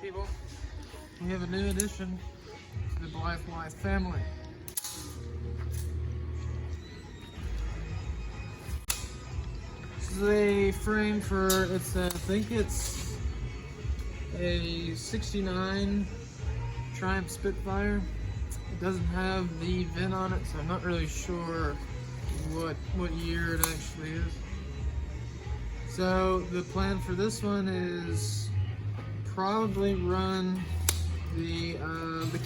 people, we have a new addition to the Blythelife family. This is a frame for, I think it's a 69 Triumph Spitfire. It doesn't have the VIN on it, so I'm not really sure what year it actually is. So the plan for this one is probably run the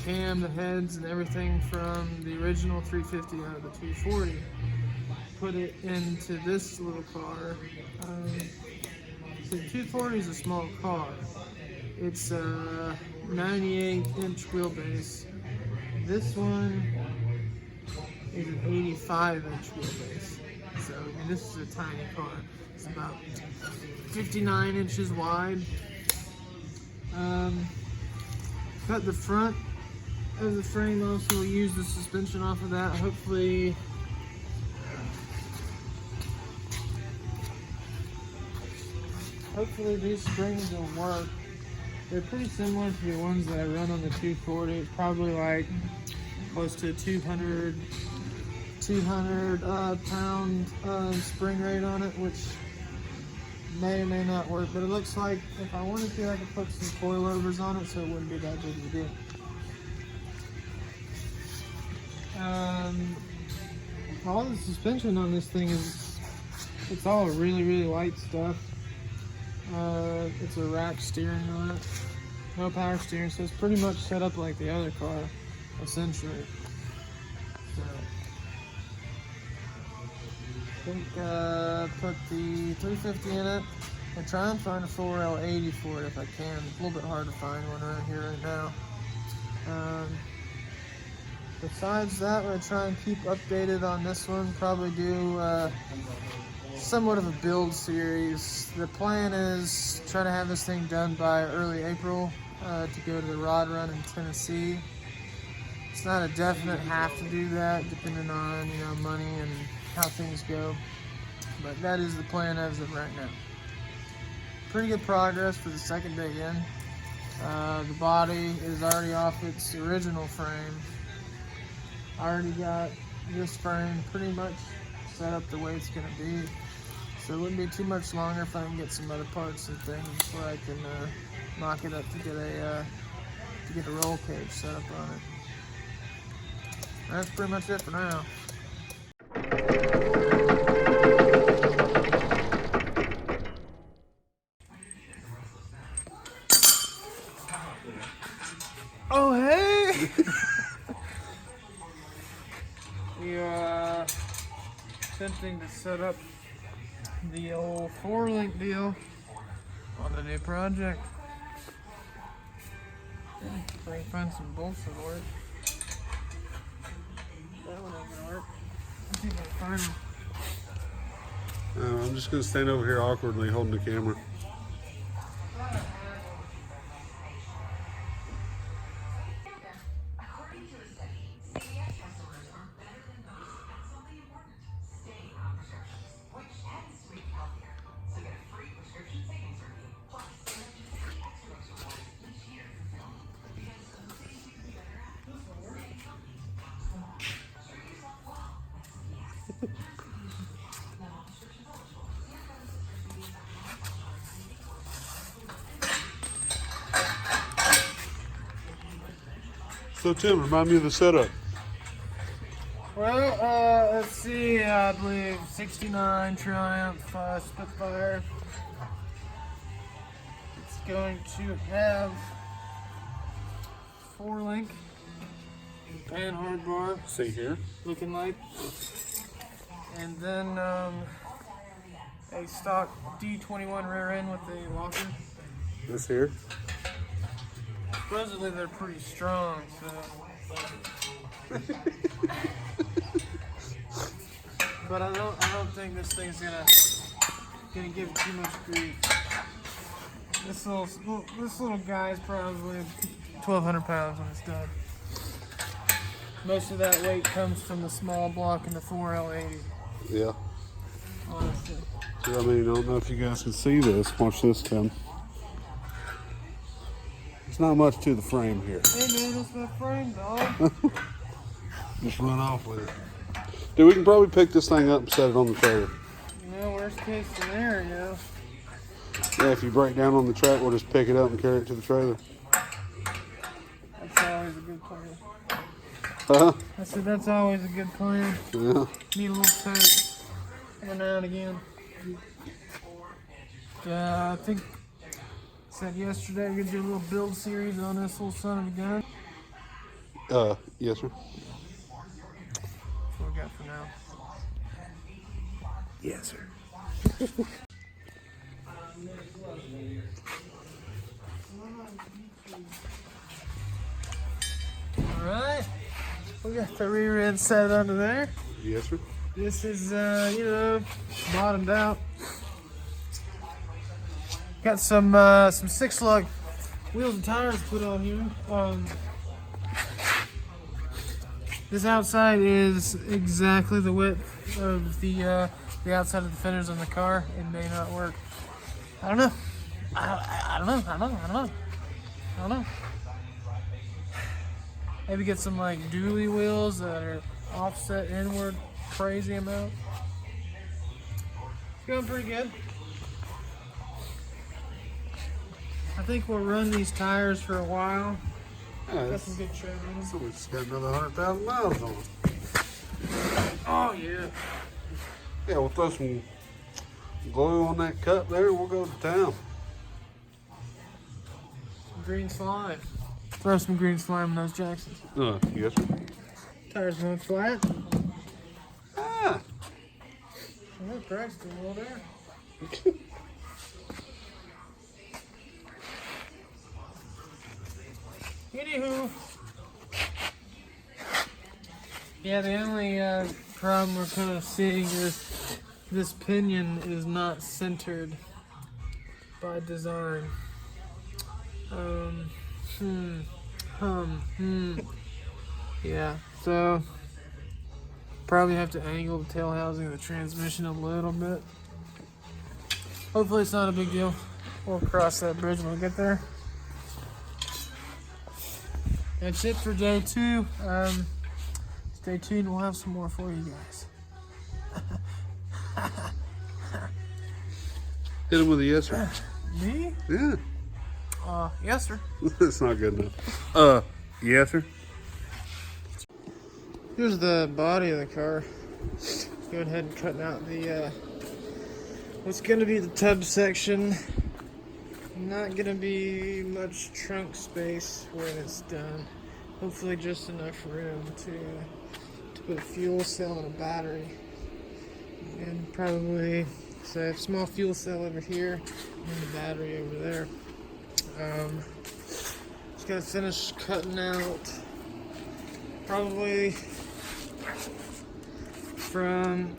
cam, the heads, and everything from the original 350 out of the 240. Put it into this little car. So the 240 is a small car. It's a 98-inch wheelbase. This one is an 85-inch wheelbase. So this is a tiny car. It's about 59 inches wide. Cut the front of the frame off, so we'll use the suspension off of that. Hopefully these springs will work. They're pretty similar to the ones that I run on the 240. It's probably like close to 200 pound spring rate on it, which may or may not work, but it looks like if I wanted to, I could put some coilovers on it so it wouldn't be that big of a deal. All the suspension on this thing it's all really light stuff. It's a rack steering on it, no power steering, so it's pretty much set up like the other car, essentially. So, I think put the 350 in it and try and find a 4L80 for it if I can. It's a little bit hard to find one around here right now. Besides that, I'm going to try and keep updated on this one. Probably do somewhat of a build series. The plan is try to have this thing done by early April to go to the rod run in Tennessee. It's not a definite have to do that, depending on money and how things go, but that is the plan as of right now. Pretty good progress for the second day in. The body is already off its original frame. I already got this frame pretty much set up the way it's going to be, so it wouldn't be too much longer if I can get some other parts and things where I can knock it up to get a roll cage set up on it. That's pretty much it for now. Oh, hey! We are attempting to set up the old 4-link deal on the new project. Try and find some bolts that work. That one ain't gonna work. Let's see if I can find them. I'm just going to stand over here awkwardly holding the camera. So Tim, remind me of the setup. Well, let's see, I believe 69 Triumph Spitfire. It's going to have 4-link and hard bar. See here. Looking like. And then a stock D21 rear end with a locker. This here. Supposedly they're pretty strong, so. But I don't think this thing's gonna give it too much grief. This little guy's probably 1,200 pounds when it's done. Most of that weight comes from the small block and the 4L80. Yeah. Honestly. So, I mean, I don't know if you guys can see this. Watch this, Tim. There's not much to the frame here. Hey man, that's my frame, dog. Just run off with it. Dude, we can probably pick this thing up and set it on the trailer. Worst case scenario. Yeah, if you break down on the track, we'll just pick it up and carry it to the trailer. That's always a good plan. Huh? I said that's always a good plan. Yeah. Need a little tote every now and again. I think I said yesterday we're gonna do a little build series on this little son of a gun. Yes, sir. That's what we got for now. Yes, sir. Alright. We got the rear end set under there. Yes, sir. This is, bottomed out. Got some 6-lug wheels and tires put on here. This outside is exactly the width of the outside of the fenders on the car. It may not work. I don't know. I don't know. Maybe get some like dually wheels that are offset inward crazy amount. It's going pretty good. I think we'll run these tires for a while. Yeah, Got some good tread on them. so we just got another 100,000 miles on it. Oh yeah. Yeah, we'll throw some glue on that cup there and we'll go to town. Green slime. Throw some green slime in those Jacksons. Yes, sir. Tires going flat. Ah. Oh, crack's still all there. Anywho. Yeah, the only problem we're kind of seeing is this pinion is not centered by design. Yeah, so probably have to angle the tail housing of the transmission a little bit. Hopefully it's not a big deal. We'll cross that bridge when we get there. That's it for day 2. Stay tuned, we'll have some more for you guys. Hit him with a yes, sir. Me? Yeah. Yes, sir. That's not good enough. Yes, sir. Here's the body of the car. Go ahead and cut out the what's gonna be the tub section. Not gonna be much trunk space when it's done. Hopefully just enough room to put a fuel cell and a battery. And probably say a small fuel cell over here and the battery over there. Just gotta finish cutting out probably from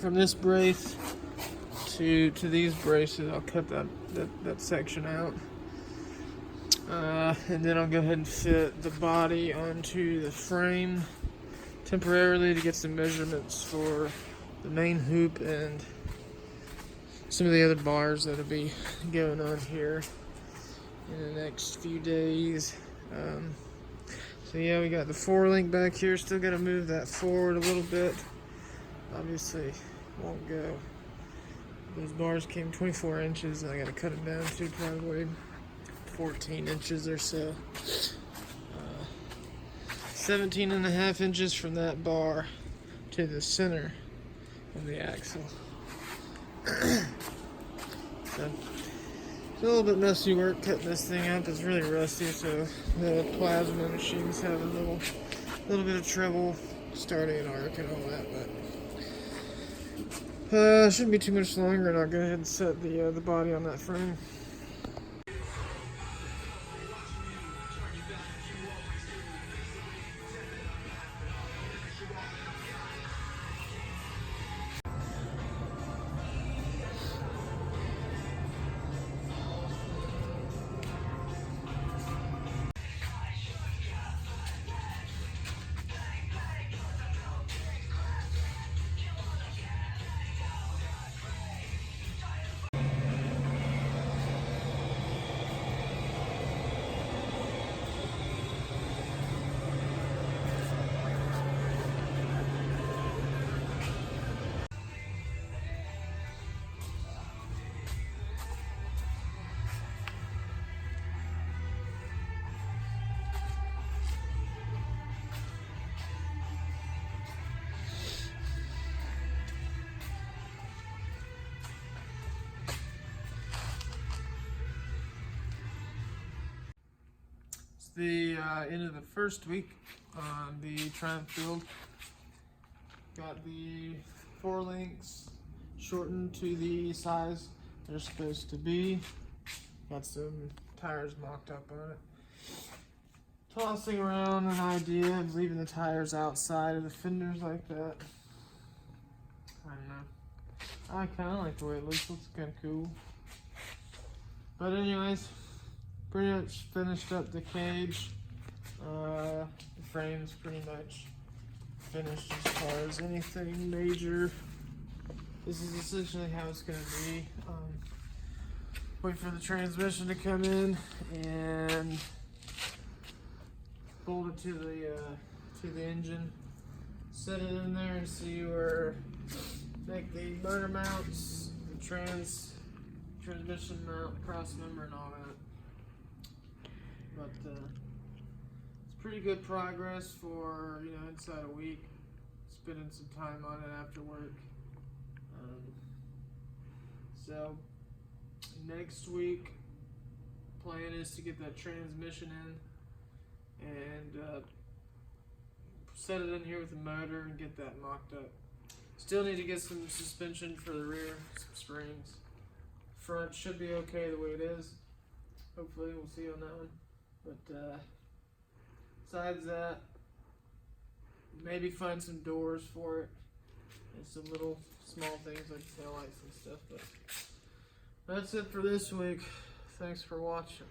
this brace to these braces. I'll cut that section out, and then I'll go ahead and fit the body onto the frame temporarily to get some measurements for the main hoop and some of the other bars that'll be going on here in the next few days. So yeah, we got the 4-link back here. Still got to move that forward a little bit. Obviously won't go. Those bars came 24 inches and I got to cut them down to probably 14 inches or so. 17.5 inches from that bar to the center of the axle. So it's a little bit messy work cutting this thing up. It's really rusty, so the plasma machine's having a little bit of trouble starting an arc and all that, but shouldn't be too much longer, and I'll go ahead and set the body on that frame. the end of the first week on the Triumph build. Got the 4 links shortened to the size they're supposed to be. Got some tires mocked up on it. Tossing around an idea of leaving the tires outside of the fenders like that. I don't know. I kind of like the way it looks. Looks kind of cool. But anyways, pretty much finished up the cage. The frame's pretty much finished as far as anything major. This is essentially how it's going to be. Wait for the transmission to come in and bolt it to the engine. Set it in there and see where make the motor mounts, the transmission mount, cross member, and all that. But it's pretty good progress for inside a week. Spending some time on it after work. So next week, plan is to get that transmission in and set it in here with the motor and get that mocked up. Still need to get some suspension for the rear, some springs. Front should be okay the way it is. Hopefully we'll see on that one. But besides that, maybe find some doors for it and some little small things like taillights and stuff. But that's it for this week. Thanks for watching.